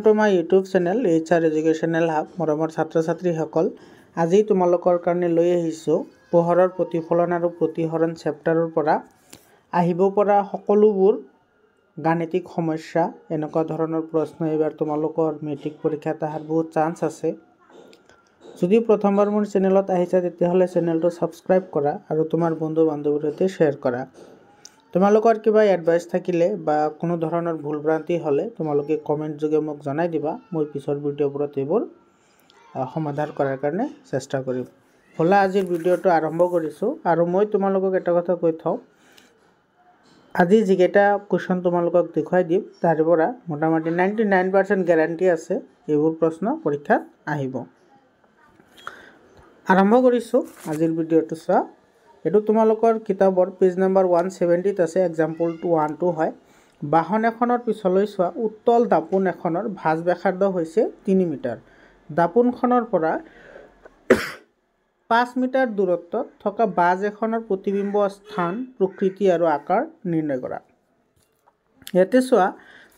To my YouTube channel HR educational hub মৰমৰ ছাত্ৰ ছাত্ৰীসকল আজি তোমালোকৰ কাৰণে লৈ আহিছোঁ পোহৰৰ প্ৰতিফলন আৰু প্ৰতিহৰণ চেপ্টাৰৰ পৰা আহিব পৰা সকলোবোৰ গাণিতিক সমস্যা এনেকুৱা ধৰণৰ প্ৰশ্ন এবাৰ তোমালোকৰ মেট্ৰিক পৰীক্ষাত অহাৰ বহুত চান্স আছে। যদি প্ৰথমবাৰ মোৰ চেনেলত আহিছা তেতিয়াহ'লে চেনেলটো ছাবস্ক্ৰাইব কৰা আৰু তোমাৰ বন্ধু বান্ধৱীৰ সৈতে শ্বেয়াৰ কৰা। তোমালোকৰ কিবা এডভাইচ থাকিলে বা কোনো ধৰণৰ ভুল ভ্ৰান্তি হ'লে তোমালোকে কমেণ্ট যোগে মোক জনাই দিবা। মই পিছৰ ভিডিঅ'বোৰত এইবোৰ সমাধান কৰাৰ কাৰণে চেষ্টা কৰিম। হ'লে আজিৰ ভিডিঅ'টো আৰম্ভ কৰিছোঁ আৰু মই তোমালোকক এটা কথা কৈ থওঁ, আজি যিকেইটা কুৱেশ্যন তোমালোকক দেখুৱাই দিম তাৰ পৰা মোটামুটি 99% গেৰাণ্টি আছে এইবোৰ প্ৰশ্ন পৰীক্ষাত আহিব। আৰম্ভ কৰিছোঁ আজিৰ ভিডিঅ'টো চোৱা। এইটো তোমালোকৰ কিতাপৰ পেজ নম্বৰ 170 আছে, এক্সাম্পলটো 1-2 হয়। বাহন এখনৰ পিছলৈ চোৱা, উত্তল দাপোন এখনৰ ভাঁজ ব্যাসাৰ্ধ হৈছে 3 মিটাৰ। দাপোনখনৰ পৰা 5 মিটাৰ দূৰত্বত থকা বাজ এখনৰ প্ৰতিবিম্ব স্থান, প্ৰকৃতি আৰু আকাৰ নিৰ্ণয় কৰা। ইয়াতে চোৱা,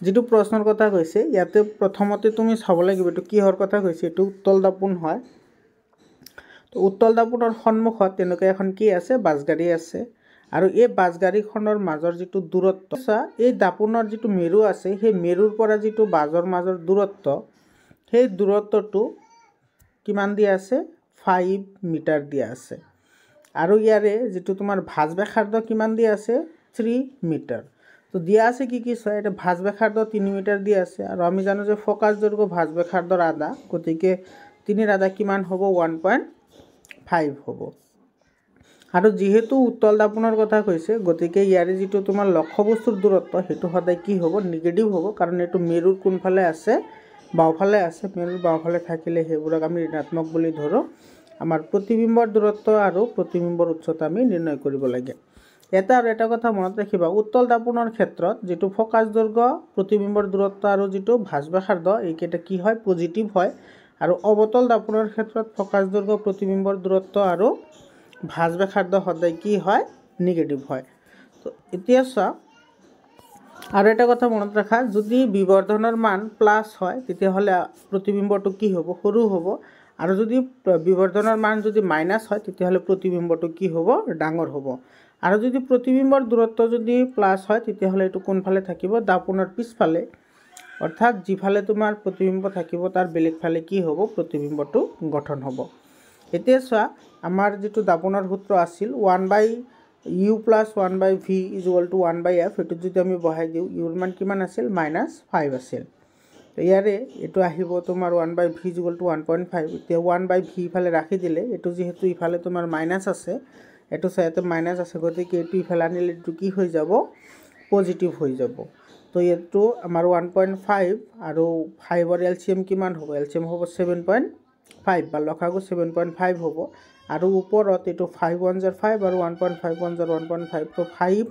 যিটো প্ৰশ্নৰ কথা কৈছে ইয়াতে প্ৰথমতে তুমি চাব লাগিব এইটো কিহৰ কথা কৈছে। এইটো উত্তল দাপোন হয়। উত্তল দাপোনৰ সন্মুখত তেনেকৈ এখন কি আছে, বাছগাড়ী আছে আৰু এই বাছগাড়ীখনৰ মাজৰ যিটো দূৰত্ব, এই দাপোনৰ যিটো মেৰু আছে সেই মেৰুৰ পৰা যিটো বাজৰ মাজৰ দূৰত্ব, সেই দূৰত্বটো কিমান দিয়া আছে, 5 মিটাৰ দিয়া আছে। আৰু ইয়াৰে যিটো তোমাৰ ভাঁজ ব্যাসাৰ্ধ কিমান দিয়া আছে, 3 মিটাৰ। তো দিয়া আছে কি কি চোৱা, এটা ভাঁজ ব্যাসাৰ্ধ 3 মিটাৰ দিয়া আছে আৰু আমি জানো যে ফ'কাছ দৈৰ্ঘ্য ভাঁজ ব্যাসাৰ্ধৰ আধা, গতিকে 3ৰ আধা কিমান হ'ব, 1.5 হ'ব। আৰু যিহেতু উত্তল দাপোনৰ কথা কৈছে গতিকে ইয়াৰে যিটো তোমাৰ লক্ষ্যবস্তুৰ দূৰত্ব সেইটো সদায় কি হ'ব, নিগেটিভ হ'ব, কাৰণ এইটো মেৰুৰ কোনফালে আছে, বাওঁফালে আছে। মেৰুৰ বাওঁফালে থাকিলে সেইবোৰক আমি ঋণাত্মক বুলি ধৰোঁ। আমাৰ প্ৰতিবিম্বৰ দূৰত্ব আৰু প্ৰতিবিম্বৰ উচ্চতা আমি নিৰ্ণয় কৰিব লাগে। এটা কথা মনত ৰাখিবা, উত্তল দাপোনৰ ক্ষেত্ৰত যিটো ফ'কাছ দৈৰ্ঘ্য, প্ৰতিবিম্বৰ দূৰত্ব আৰু যিটো ভাঁজ ব্যাসাৰ্ধ এইকেইটা কি হয়, পজিটিভ হয়। আৰু অৱতল দাপোনৰ ক্ষেত্ৰত ফ'কাছ দৈৰ্ঘ্য, প্ৰতিবিম্বৰ দূৰত্ব আৰু ভাঁজ ব্যাসাৰ্ধ সদায় কি হয়, নিগেটিভ হয়। তো এতিয়া চোৱা, আৰু এটা কথা মনত ৰাখা, যদি বিবৰ্ধনৰ মান প্লাছ হয় তেতিয়াহ'লে প্ৰতিবিম্বটো কি হ'ব, সৰু হ'ব। আৰু যদি বিবৰ্ধনৰ মান যদি মাইনাছ হয় তেতিয়াহ'লে প্ৰতিবিম্বটো কি হ'ব, ডাঙৰ হ'ব। আৰু যদি প্ৰতিবিম্বৰ দূৰত্ব যদি প্লাছ হয় তেতিয়াহ'লে এইটো কোনফালে থাকিব, দাপোনৰ পিছফালে, অৰ্থাৎ যিফালে তোমাৰ প্ৰতিবিম্ব থাকিব তাৰ বেলেগ ফালে কি হ'ব, প্ৰতিবিম্বটো গঠন হ'ব। এতিয়া চোৱা, আমাৰ যিটো দাপোনৰ সূত্ৰ আছিল 1/u + 1/v = 1/f, এইটোত যদি আমি বহাই দিওঁ ইউৰ মান কিমান আছিল, -5 আছিল। ইয়াৰে এইটো আহিব তোমাৰ 1/v = 1.5। এতিয়া 1/v ইফালে ৰাখি দিলে, এইটো যিহেতু ইফালে তোমাৰ মাইনাছ আছে, এইটো চাইতে মাইনাছ আছে, গতিকে এইটো ইফালে আনিলে এইটো কি হৈ যাব, পজিটিভ হৈ যাব। তো এইটো আমাৰ 1.5 আৰু 5ৰ এলচিএম কিমান হ'ব, এলচিএম হ'ব 7.5 বা লসাগু 7.5 হ'ব। আৰু ওপৰত এইটো 5 × 1 = 5 আৰু 1.5 × 1 = 1.5। তো 5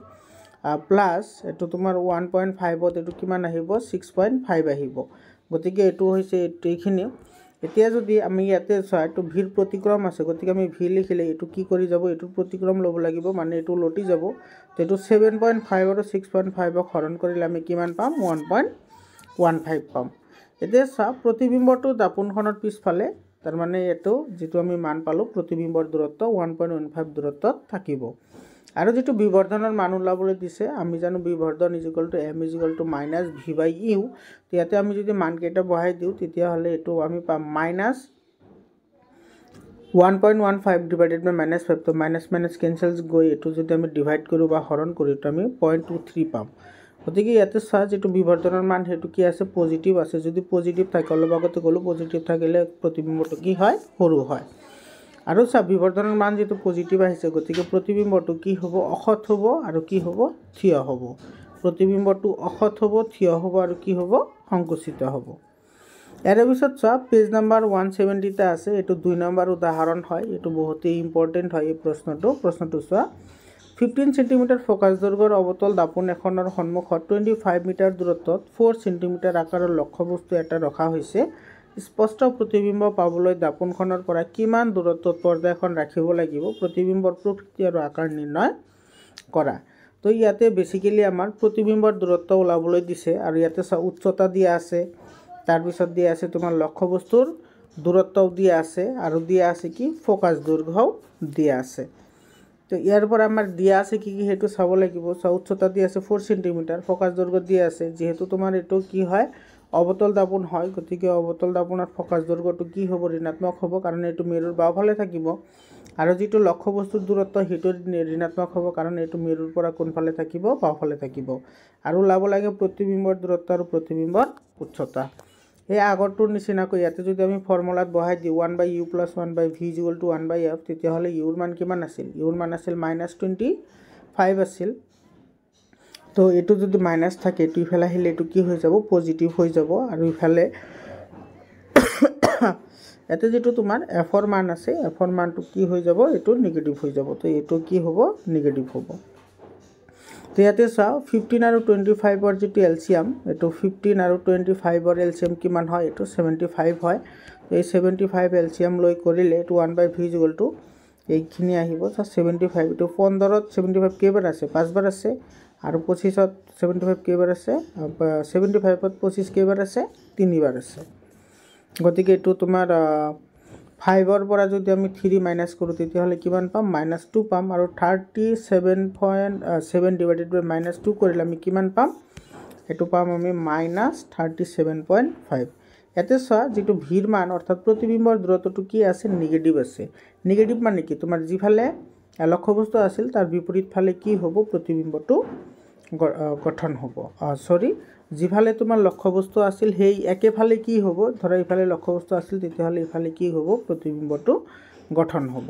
প্লাছ এইটো তোমাৰ 1.5ত এইটো কিমান আহিব, 6.5 আহিব। গতিকে এইটো হৈছে এইখিনি। এতিয়া যদি আমি ইয়াতে চোৱা, এইটো ভিৰ প্ৰতিক্ৰম আছে, গতিকে আমি ভি লিখিলে এইটো কি কৰি যাব, এইটো প্ৰতিক্ৰম ল'ব লাগিব, মানে এইটো লটি যাব। তো এইটো 7.5 আৰু 6.5ক হৰণ কৰিলে আমি কিমান পাম, 1.15 পাম। এতিয়া চোৱা, প্ৰতিবিম্বটো দাপোনখনৰ পিছফালে, তাৰমানে এইটো যিটো আমি মান পালোঁ প্ৰতিবিম্বৰ দূৰত্ব 1.15 দূৰত্বত থাকিব। আৰু যিটো বিবৰ্ধনৰ মান ওলাবলৈ দিছে, আমি জানো বিবৰ্ধন = m = -v/u। ইয়াতে আমি যদি মানকেইটা বহাই দিওঁ তেতিয়াহ'লে এইটো আমি পাম -1.15 / -5। তো মাইনাছ কেঞ্চেলছ গৈ এইটো যদি আমি ডিভাইড কৰোঁ বা হৰণ কৰোঁ এইটো আমি 0.23 পাম। গতিকে ইয়াতে চোৱা, যিটো বিবৰ্ধনৰ মান সেইটো কি আছে, পজিটিভ আছে। যদি পজিটিভ থাকে, অলপ আগতে ক'লোঁ পজিটিভ থাকিলে প্ৰতিবিম্বটো কি হয়, সৰু হয়। আৰু চোৱা, বিবৰ্ধনৰ মান যিটো পজিটিভ আহিছে গতিকে প্ৰতিবিম্বটো কি হ'ব, অসৎ হ'ব আৰু কি হ'ব, থিয় হ'ব। প্ৰতিবিম্বটো অসৎ হ'ব, থিয় হ'ব আৰু কি হ'ব, সংকুচিত হ'ব। ইয়াৰ পিছত চোৱা, পেজ নম্বৰ 170 আছে, এইটো 2 নম্বৰ উদাহৰণ হয়। এইটো বহুতেই ইম্পৰ্টেণ্ট হয় এই প্ৰশ্নটো চোৱা। 15 চেণ্টিমিটাৰ ফ'কাছ দৈৰ্ঘ্যৰ অৱতল দাপোন এখনৰ সন্মুখত 25 মিটাৰ দূৰত্বত 4 চেণ্টিমিটাৰ আকাৰৰ লক্ষ্যবস্তু এটা ৰখা হৈছে। স্পষ্ট প্ৰতিবিম্ব পাবলৈ দাপোনখনৰ পৰা কিমান দূৰত্বত পৰ্দা এখন ৰাখিব লাগিব, প্ৰতিবিম্বৰ প্ৰকৃতি আৰু আকাৰ নিৰ্ণয় কৰা। তো ইয়াতে বেসিক্যালি আমাৰ প্ৰতিবিম্বৰ দূৰত্ব ওলাবলৈ দিছে আৰু ইয়াতে উচ্চতা দিয়া আছে তাৰপিছত দিয়া আছে তোমাৰ লক্ষ্যবস্তুৰ দূৰত্বও দিয়া আছে আৰু দিয়া আছে কি ফোকাস দৈৰ্ঘ্যও দিয়া আছে তো ইয়াৰ পৰা আমাৰ দিয়া আছে কি হেতু চাব লাগিব উচ্চতা দিয়া আছে 4 সেমি ফোকাস দৈৰ্ঘ্য দিয়া আছে যেহেতু তোমাৰ এটো কি হয় অবতল দাপন হয় গতিকে অবতল দাপনৰ ফোকাস দৈৰ্ঘ্যটো কি হ'ব ঋণাত্মক হ'ব কাৰণ এটো মেৰুৰ বাওফালে থাকিব আৰু যেটো লক্ষ্যবস্তুৰ দূৰত্ব হেতু ঋণাত্মক হ'ব কাৰণ এটো মেৰুৰ পৰা কোনফালে থাকিব বাওফালে থাকিব আৰু লাভ লাগে প্ৰতিবিম্বৰ দূৰত্ব আৰু প্ৰতিবিম্বৰ উচ্চতা এই আগৰটোৰ নিচিনাকৈ ইয়াতে যদি আমি ফৰ্মুলাত বহাই দিওঁ 1/u + 1/v = 1/f তেতিয়া হলে u ৰ মান কিমান আছিল u ৰ মান আছিল -25 আছিল তো এটো যদি মাইনাস থাকে এটো ইফালে আহিলে এটো কি হৈ যাব পজিটিভ হৈ যাব আৰু ইফালে এতে যেটো তোমাৰ f ৰ মান আছে f ৰ মানটো কি হৈ যাব এটো নেগেটিভ হৈ যাব তো এটো কি হ'ব নেগেটিভ হ'ব তো ইয়াতে চাও 15 আৰু 25 ৰ যেটো এলসিয়াম এটো 15 আৰু 25 ৰ এলসিয়াম কিমান হয় এটো 75 হয় তো এই 75 এলসিয়াম লৈ কৰিলে এটো 1/v = এইখিনি আহিব তো 75 এটো 15 ত 75 কেইবাৰ আছে 5 বাৰ আছে আৰু 25 ত 75 কেইবাৰ আছে 75 ত 25 কেইবাৰ আছে 3 বাৰ আছে গতিকে এটো তোমাৰ 5 ৰ পৰা যদি আমি 3 মাইনাস কৰো তেতিয়া হলে কিমান পাম -2 পাম আৰু 37.7 ডিভাইডেড বাই -2 কৰিলে আমি কিমান পাম এটো পাম আমি -37.5 এতে চোৱা যেটো ভিৰ মান অৰ্থাৎ প্ৰতিবিম্বৰ দূৰত্বটো কি আছে নেগেটিভ আছে নেগেটিভ মানে কি তোমাৰ যিফালে লক্ষ্যবস্তু আছিল তাৰ বিপৰীত ফালে কি হ'ব প্ৰতিবিম্বটো গঠন হ'ব সৰি যিফালে তোমাৰ লক্ষ্যবস্তু আছিল সেই একেফালে কি হ'ব ধৰা ইফালে লক্ষ্যবস্তু আছিল তেতিয়া হলে ইফালে কি হ'ব প্ৰতিবিম্বটো গঠন হ'ব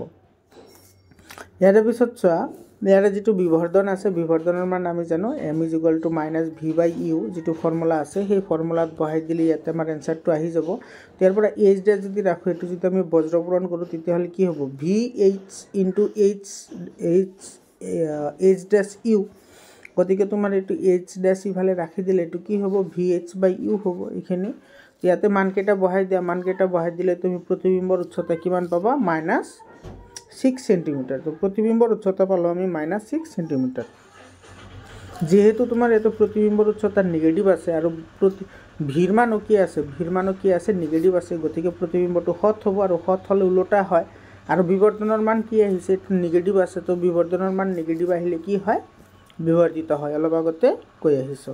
ইয়াৰ পিছত চোৱা ইয়াৰ যেটো বিবৰ্ধন আছে বিবৰ্ধনৰ মান আমি জানো m = -v/u যেটো ফৰ্মুলা আছে সেই ফৰ্মুলাত বহাই দিলে ইয়াতে আমাৰ এনসাৰটো আহি যাব ইয়াৰ পৰা h ড্যাশ যদি ৰাখো এটো যদি আমি বজ্ৰপূৰণ কৰো তেতিয়া হলে কি হ'ব v h × h গতিকে তোমাৰ এটো h ড্যাশ ইফালে ৰাখি দিলে এটো কি হ'ব vh/u হ'ব এখানে ইয়াতে মানকেটা বহাই দিয়া মানকেটা বহাই দিলে তুমি প্ৰতিবিম্বৰ উচ্চতা কিমান পাবা -6 সেমি তো প্ৰতিবিম্বৰ উচ্চতা পালো আমি -6 সেমি যেহেতু তোমাৰ এটো প্ৰতিবিম্বৰ উচ্চতা নেগেটিভ আছে আৰু ভিৰ মানো কি আছে নেগেটিভ আছে গতিকে প্ৰতিবিম্বটো হট হ'ব আৰু হট হলে উল্টা হয় আৰু বিবৰ্ধনৰ মান কি আহিছে এটো নেগেটিভ আছে তো বিবৰ্ধনৰ মান নেগেটিভ আহিলে কি হয় বিবৰ্ধিত হয় অলপ আগতে কৈ আহিছো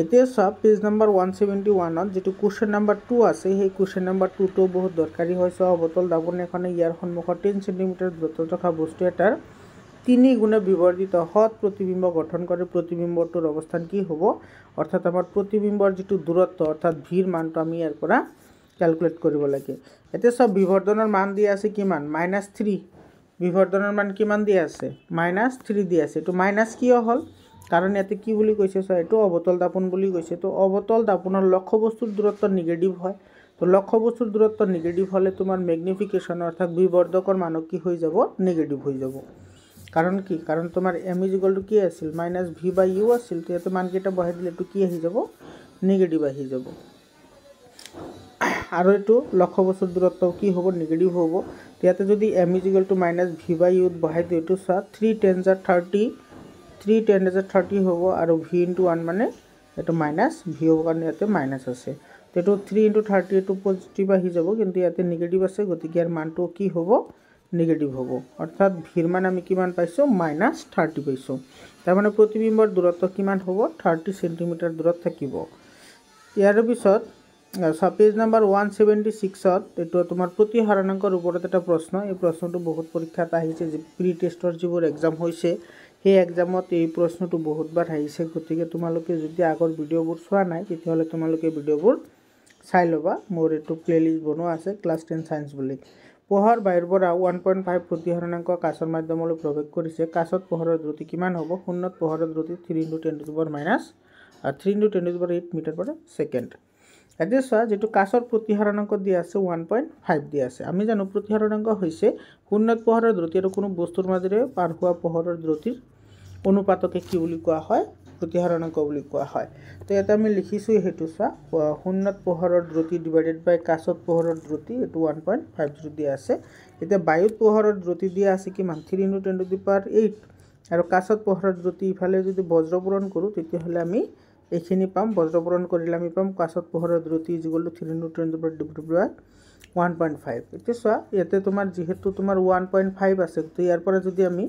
এতিয়া সব পেজ নম্বৰ 171 ত যেটো কোৱেশ্চন নম্বৰ 2 আছে সেই কোৱেশ্চন নম্বৰ 2 টো বহুত দৰকাৰী হৈছে অবতল দাপন এখনে ইয়াৰ সন্মুখত 10 সেমি দূৰত্বত থকা বস্তু এটাৰ 3 গুণে বিবৰ্ধিত হট প্ৰতিবিম্ব গঠন কৰে প্ৰতিবিম্বটোৰ অৱস্থান কি হ'ব অৰ্থাৎ আমাৰ প্ৰতিবিম্বৰ যেটো দূৰত্ব অৰ্থাৎ ভিৰ মানটো আমি ইয়াৰ পৰা ক্যালকুলেট কৰিব লাগে এতিয়া সব বিবৰ্ধনৰ মান দিয়া আছে কিমান -3 বিবৰ্ধনৰ মান কিমান দিয়া আছে -3 দিয়া আছে তো মাইনাস কিয় হল কাৰণ ইয়াতে কি বুলি কৈছে সো এটো অবতল দাপন বুলি কৈছে তো অবতল দাপনৰ লক্ষ্যবস্তুৰ দূৰত্ব নেগেটিভ হয় তো লক্ষ্যবস্তুৰ দূৰত্ব নেগেটিভ হলে তোমাৰ ম্যাগনিফিকেশন অৰ্থাৎ বিবৰ্ধকৰ মান কি হৈ যাব নেগেটিভ হৈ যাব কাৰণ কি কাৰণ তোমাৰ m = কি আছিল -v/u আছিল তো ইয়াতে মানকেটা বহাই দিলে এটো কি আহি যাব নেগেটিভ আহি যাব আৰু এটো লক্ষ্যবস্তুৰ দূৰত্ব কি হ'ব নেগেটিভ হ'ব ইয়াতে যদি m = -v/u বহাই দিও এটো 3 × 10⁻30 হ'ব আৰু v * 1 মানে এটো মাইনাস v হ'ব কাৰণ ইয়াতে মাইনাস আছে তো 3 × 30 এটো পজিটিভ আহি যাব কিন্তু ইয়াতে নেগেটিভ আছে গতিকে এর মানটো কি হ'ব নেগেটিভ হ'ব অৰ্থাৎ ভিৰ মান আমি কিমান পাইছো -30 পাইছো তাৰ মানে প্ৰতিবিম্বৰ দূৰত্ব কিমান হ'ব 30 সেমি দূৰত থাকিব ইয়াৰ পিছত পেজ নম্বৰ 176 ত এটো তোমাৰ প্ৰতিহৰণাঙ্কৰ ওপৰত এটা প্ৰশ্ন এই প্ৰশ্নটো বহুত পৰীক্ষাত আহিছে যে প্ৰি টেষ্টৰ যিবোৰ এক্সাম হৈছে সেই এক্সামত এই প্ৰশ্নটো বহুতবাৰ আহিছে গতিকে তোমালোকে যদি আগৰ ভিডিওবোৰ চোৱা নাই তেতিয়া হলে তোমালোকে ভিডিওবোৰ চাই লবা মোৰ এটো প্লেলিস্ট বনোৱা আছে ক্লাছ 10 সায়েন্স বুলি পোহৰ বাহিৰ পৰা 1.5 প্ৰতিহৰণাঙ্ক কাচৰ মাধ্যমলৈ প্ৰৱেশ কৰিছে কাচত পোহৰৰ দ্ৰুতি কিমান হ'ব শূন্যত পোহৰৰ দ্ৰুতি 3 × 10⁻³ মিটাৰ per সেকেন্ড এতিয়া চোৱা যেটো কাচৰ প্ৰতিহৰণাঙ্ক দিয়া আছে 1.5 দিয়া আছে আমি জানো প্ৰতিহৰণাঙ্ক হৈছে শূন্যত পোহৰৰ দ্ৰুতি আৰু কোনো বস্তুৰ মাজেৰে পাৰ হোৱা পোহৰৰ দ্ৰুতিৰ অনুপাতকে কি বুলি কোৱা হয় প্ৰতিহৰণাঙ্ক বুলি কোৱা হয় তো এটা আমি লিখিছো হেতু চোৱা শূন্যত পোহৰৰ দ্ৰুতি ডিভাইডেড বাই কাচত পোহৰৰ দ্ৰুতি এটো 1.50 দিয়া আছে এতিয়া বায়ুত পোহৰৰ দ্ৰুতি দিয়া আছে কিমান 3 × 10⁸ আৰু কাচত পোহৰৰ দ্ৰুতি ইফালে যদি বজ্ৰপূৰণ কৰো তেতিয়া হলে আমি এইখিনি পাম বজ্ৰপূৰণ কৰিলে আমি পাম কাছত পোহৰৰ দূৰত্ব ইজ ইকুৱেল টু 3 × 10⁻⁵ এতিয়া চোৱা ইয়াতে তোমাৰ যিহেতু তোমাৰ 1.5 আছে তো ইয়াৰ পৰা যদি আমি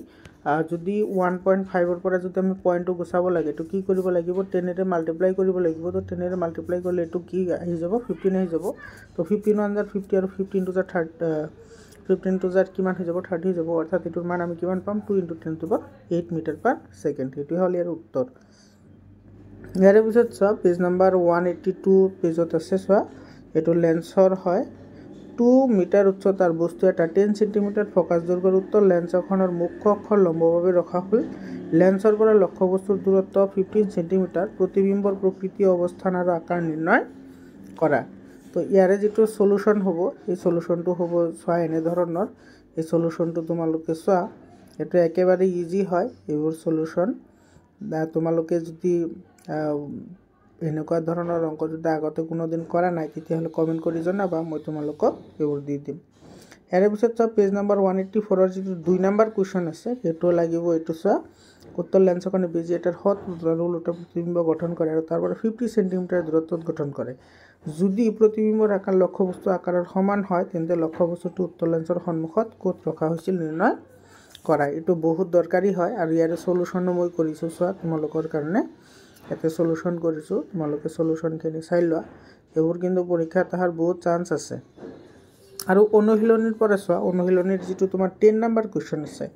যদি 1.5 ৰ পৰা যদি আমি পইণ্টটো গুচাব লাগে তো কি কৰিব লাগিব 10 এৰে মাল্টিপ্লাই কৰিব লাগিব তো 10 এৰে মাল্টিপ্লাই কৰিলে এটো কি আহি যাব 15 আহি যাব তো 15 * 50 আৰু 15 * 15 * 0 কিমান হৈ যাব 30 যাব অৰ্থাৎ এটোৰ মান আমি কিমান পাম 2 × 10⁸ মিটাৰ/সেকেন্ড এটো হল ইয়াৰ উত্তৰ ইয়াৰে পিছত চোৱা পেজ নাম্বাৰ 182 পেজত আছে চোৱা এটো লেন্সৰ হয় 2 মিটাৰ উচ্চতাৰ বস্তু এটা 10 সেন্টিমিটাৰ ফোকাস দৈৰ্ঘ্যৰ উত্তৰ লেন্স এখনৰ মুখ্য অক্ষ লম্বভাৱে ৰখা হ'ল লেন্সৰ পৰা লক্ষ্য বস্তুৰ দূৰত্ব 15 সেন্টিমিটাৰ প্ৰতিবিম্বৰ প্ৰকৃতি অৱস্থান আৰু আকাৰ নিৰ্ণয় কৰা তো ইয়াৰে যেটো সলিউশন হ'ব এই সলিউশনটো হ'ব চোৱা এনে ধৰণৰ এই সলিউশনটো তোমালোকে চোৱা এটো একেবাৰে ইজি হয় এইবোৰ সলিউশন তোমালোকে যদি এনেকুৱা ধৰণৰ অংক যদি আগতে কোনো দিন কৰা নাই তেতিয়াহলে কমেন্ট কৰি জনাবা মই তোমালোকক এইবোৰ দি দিম ইয়াৰ পিছত চোৱা পেজ নাম্বাৰ 184 ৰ যিটো 2 নম্বৰ কোৱেশ্চন আছে এটো লাগিব এটো চোৱা উত্তল লেন্সখনে বেজি এটাৰ হট আৰু উল্টা প্ৰতিবিম্ব গঠন কৰে আৰু তাৰ পৰা 50 সেন্টিমিটাৰ দূৰত্বত গঠন কৰে যদি প্ৰতিবিম্বৰ আকাৰ লক্ষ্য বস্তু আকাৰৰ সমান হয় তেন্তে লক্ষ্য বস্তুটো উত্তল লেন্সৰ সন্মুখত ক'ত ৰখা হৈছিল নিৰ্ণয় কৰা এটো বহুত দৰকাৰী হয় আৰু ইয়াৰ সলিউশনো মই কৰিছো চোৱা তোমালোকৰ কাৰণে এতে সলিউশন কৰিছো তোমালোকে সলিউশনখিনি চাই লোৱা এবোৰ কিন্তু পৰীক্ষাত আহাৰ বহুত চান্স আছে আৰু অনুশীলনীৰ পৰা চোৱা অনুশীলনীৰ যেটো তোমাৰ 10 নম্বৰ কোৱেশ্চন আছে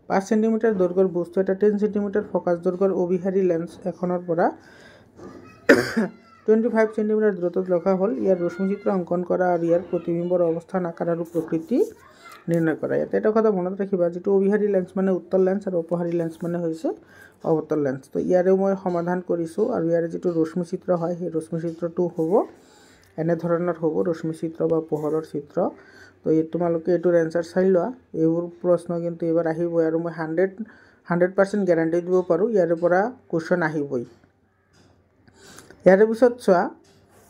5 সেন্টিমিটাৰ দৈৰ্ঘ্যৰ বস্তু এটা 10 সেন্টিমিটাৰ ফোকাস দৈৰ্ঘ্যৰ অবিহাৰী লেন্স এখনৰ পৰা 25 সেন্টিমিটাৰ দূৰত্বত ৰখা হ'ল ইয়াৰ ৰশ্মিচিত্ৰ অঙ্কন কৰা আৰু ইয়াৰ প্ৰতিবিম্বৰ অৱস্থান আকাৰ আৰু প্ৰকৃতি নিৰ্ণয় কৰা এটা কথা মনত ৰাখিবা যেটো অবিহাৰী লেন্স মানে উত্তল লেন্স আৰু অপহাৰী লেন্স মানে হৈছে অবতল লেন্স তো ইয়াৰে মই সমাধান কৰিছো আৰু ইয়াৰে যেটো ৰশ্মিচিত্ৰ হয় সেই ৰশ্মিচিত্ৰটো হ'ব এনে ধৰণৰ হ'ব ৰশ্মিচিত্ৰ বা পোহৰৰ চিত্ৰ তো এই তোমালোকে এটোৰ এনসাৰ চাই লোৱা এইবোৰ প্ৰশ্ন কিন্তু এবাৰ আহিবই আৰু মই 100% গ্যাৰান্টি দিব পাৰো ইয়াৰে পৰা কোৱেশ্চন আহিবই ইয়াৰে পিছত চোৱা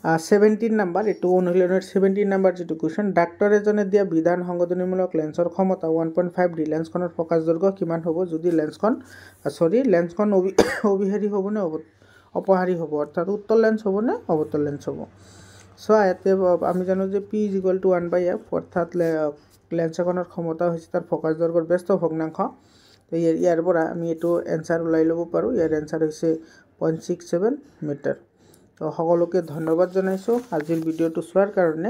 17 নম্বৰ এটো অনুশীলনৰ 17 নম্বৰ যেটো কোৱেশ্চন ডাক্তৰ এজনে দিয়া বিধান সংশোধনীমূলক লেন্সৰ ক্ষমতা 1.5 ডি লেন্সখনৰ ফোকাস দৈৰ্ঘ্য কিমান হ'ব যদি লেন্সখন অবিহাৰী হ'ব নে অপহাৰী হ'ব অৰ্থাৎ উত্তল লেন্স হ'ব নে অবতল লেন্স হ'ব চোৱা এতে আমি জানো যে p = 1/f অৰ্থাৎ লেন্স এখনৰ ক্ষমতা হৈছে তাৰ ফোকাস দৈৰ্ঘ্যৰ ব্যস্ত ভগ্নাংশ তো ইয়াৰ পৰা আমি এটো এনসাৰ উলাই লব পাৰো ইয়াৰ এনসাৰ হৈছে 0.67 মিটাৰ তো সকলোকে ধন্যবাদ জনাইছো আজিৰ ভিডিওটো চোৱাৰ কাৰণে